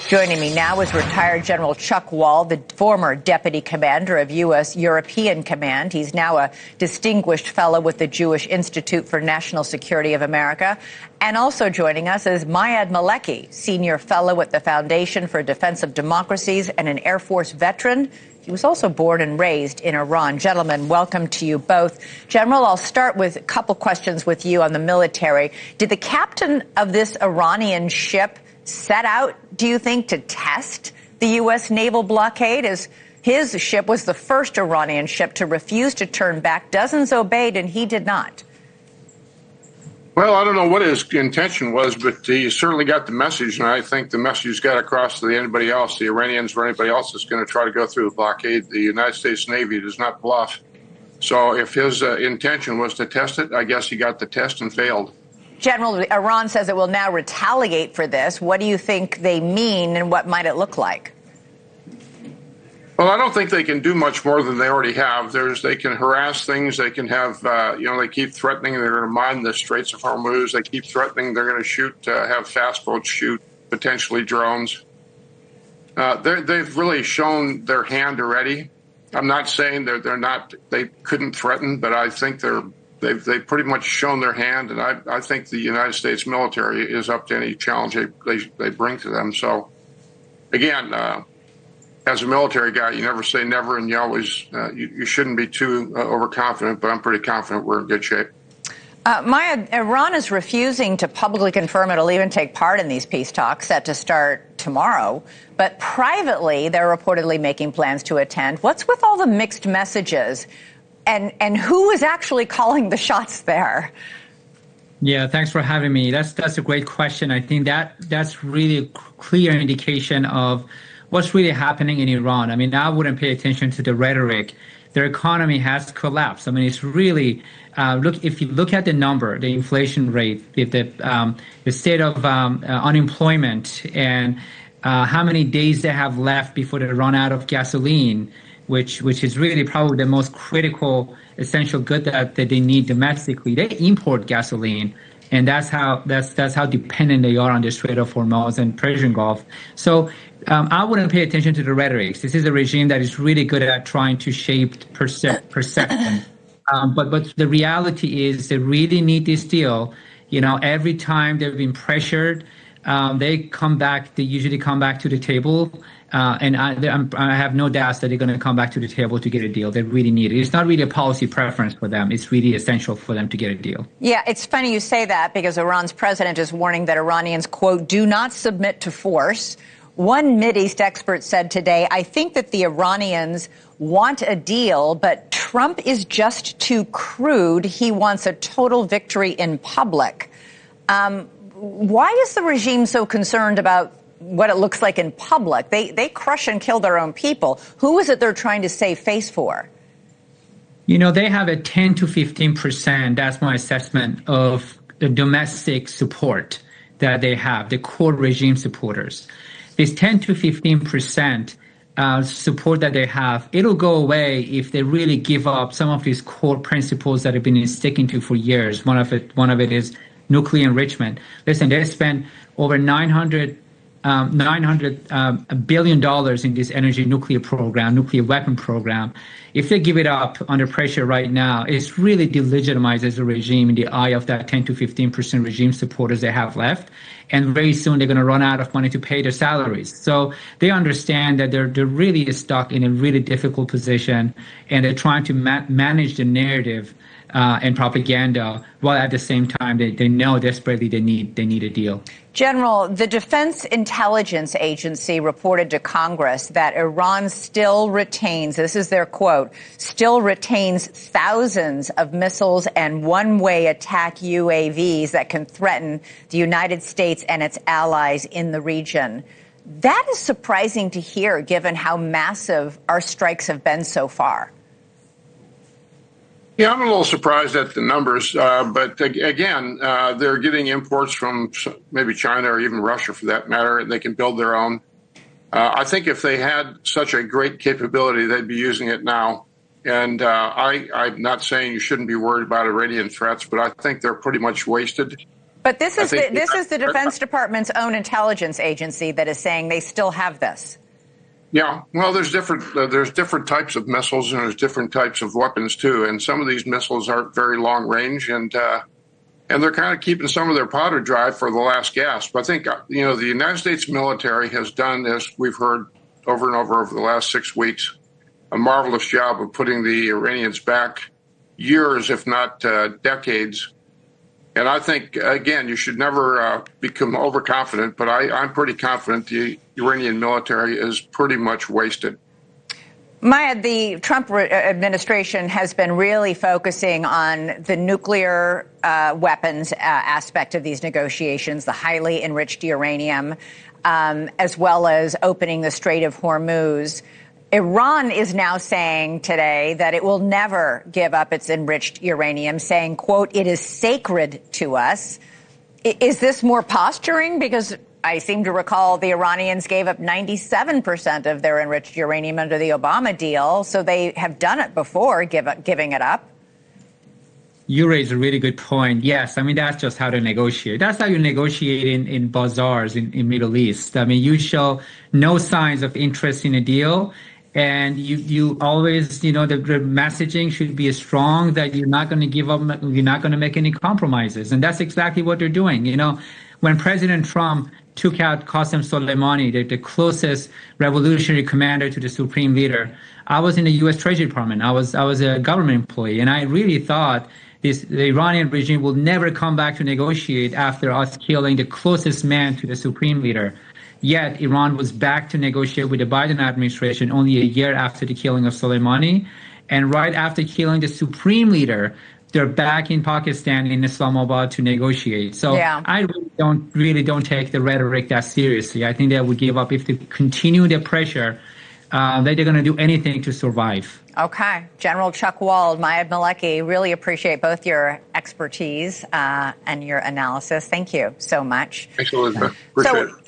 Joining me now is retired General Chuck Wald, the former deputy commander of U.S. European Command. He's now a distinguished fellow with the Jewish Institute for National Security of America. And also joining us is Mayad Maleki, senior fellow at the Foundation for Defense of Democracies and an Air Force veteran. He was also born and raised in Iran. Gentlemen, welcome to you both. General, I'll start with a couple questions with you on the military. Did the captain of this Iranian ship set out, do you think, to test the U.S. naval blockade? As his ship was the first Iranian ship to refuse to turn back. Dozens obeyed, and he did not. Well, I don't know what his intention was, but he certainly got the message, and I think the message got across to anybody else, the Iranians or anybody else that's going to try to go through the blockade. The United States Navy does not bluff. So if his intention was to test it, I guess he got the test and failed. General, Iran says it will now retaliate for this. What do you think they mean, and what might it look like? Well, I don't think they can do much more than they already have. They can harass things. They can have, they keep threatening they're going to mine the Straits of Hormuz. They keep threatening they're going to shoot, have fast boats shoot, potentially drones. They've really shown their hand already. I'm not saying they couldn't threaten, but I think they've pretty much shown their hand, and I think the United States military is up to any challenge they bring to them. So, again, as a military guy, you never say never, and you always you shouldn't be too overconfident, but I'm pretty confident we're in good shape. Maya, Iran is refusing to publicly confirm it'll even take part in these peace talks set to start tomorrow, but privately they're reportedly making plans to attend. What's with all the mixed messages? And who is actually calling the shots there? Yeah, thanks for having me. That's a great question. I think that's really a clear indication of what's really happening in Iran. I mean, I wouldn't pay attention to the rhetoric. Their economy has collapsed. I mean, it's really if you look at the number, the inflation rate, the state of unemployment, and how many days they have left before they run out of gasoline, which is really probably the most critical essential good that they need domestically. They import gasoline, and that's how dependent they are on the Strait of Hormuz and Persian Gulf. So I wouldn't pay attention to the rhetoric. This is a regime that is really good at trying to shape perception. But the reality is they really need this deal. You know, every time they've been pressured, they come back. They usually come back to the table. And I have no doubts that they're going to come back to the table to get a deal. They really need it. It's not really a policy preference for them. It's really essential for them to get a deal. Yeah, it's funny you say that because Iran's president is warning that Iranians, quote, do not submit to force. One Mideast expert said today, I think that the Iranians want a deal, but Trump is just too crude. He wants a total victory in public. Why is the regime so concerned about what it looks like in public? They crush and kill their own people. Who is it they're trying to save face for? You know, they have a 10 to 15%, that's my assessment, of the domestic support that they have, the core regime supporters. This 10 to 15% support that they have, it'll go away if they really give up some of these core principles that have been sticking to for years. One of it is nuclear enrichment. Listen, they spent over $900 billion in this energy nuclear weapon program. If they give it up under pressure right now, it's really delegitimizes the regime in the eye of that 10 to 15% regime supporters they have left. And very soon they're going to run out of money to pay their salaries. So they understand that they're really stuck in a really difficult position, and they're trying to manage the narrative and propaganda, while at the same time they know desperately they need a deal. General, the Defense Intelligence Agency reported to Congress that Iran still retains, this is their quote, still retains thousands of missiles and one-way attack UAVs that can threaten the United States and its allies in the region. That is surprising to hear, given how massive our strikes have been so far. Yeah, I'm a little surprised at the numbers, but again, they're getting imports from maybe China or even Russia, for that matter, and they can build their own. I think if they had such a great capability, they'd be using it now. And I'm not saying you shouldn't be worried about Iranian threats, but I think they're pretty much wasted. But this is the Defense Department's own intelligence agency that is saying they still have this. Yeah, well, there's different types of missiles and there's different types of weapons too. And some of these missiles aren't very long range, and they're kind of keeping some of their powder dry for the last gasp. I think the United States military has done, as we've heard over and over the last 6 weeks, a marvelous job of putting the Iranians back years, if not decades. And I think, again, you should never become overconfident, but I'm pretty confident the Iranian military is pretty much wasted. Maya, the Trump administration has been really focusing on the nuclear weapons aspect of these negotiations, the highly enriched uranium, as well as opening the Strait of Hormuz. Iran is now saying today that it will never give up its enriched uranium, saying, quote, it is sacred to us. Is this more posturing? Because I seem to recall the Iranians gave up 97% of their enriched uranium under the Obama deal, so they have done it before, giving it up. You raise a really good point. Yes, I mean, that's just how to negotiate. That's how you negotiate in bazaars in Middle East. I mean, you show no signs of interest in a deal, and you always, the messaging should be strong that you're not going to give up, you're not going to make any compromises. And that's exactly what they're doing. When President Trump took out Qasem Soleimani, the closest revolutionary commander to the supreme leader, I was in the U.S. Treasury Department. I was a government employee, and I really thought the Iranian regime will never come back to negotiate after us killing the closest man to the supreme leader. Yet Iran was back to negotiate with the Biden administration only a year after the killing of Soleimani. And right after killing the supreme leader, they're back in Pakistan, in Islamabad, to negotiate. So yeah. I really don't take the rhetoric that seriously. I think they would give up if they continue the pressure. That they're going to do anything to survive. Okay. General Chuck Wald, Mayed Maleki, really appreciate both your expertise and your analysis. Thank you so much. Thanks, Elizabeth. Appreciate it.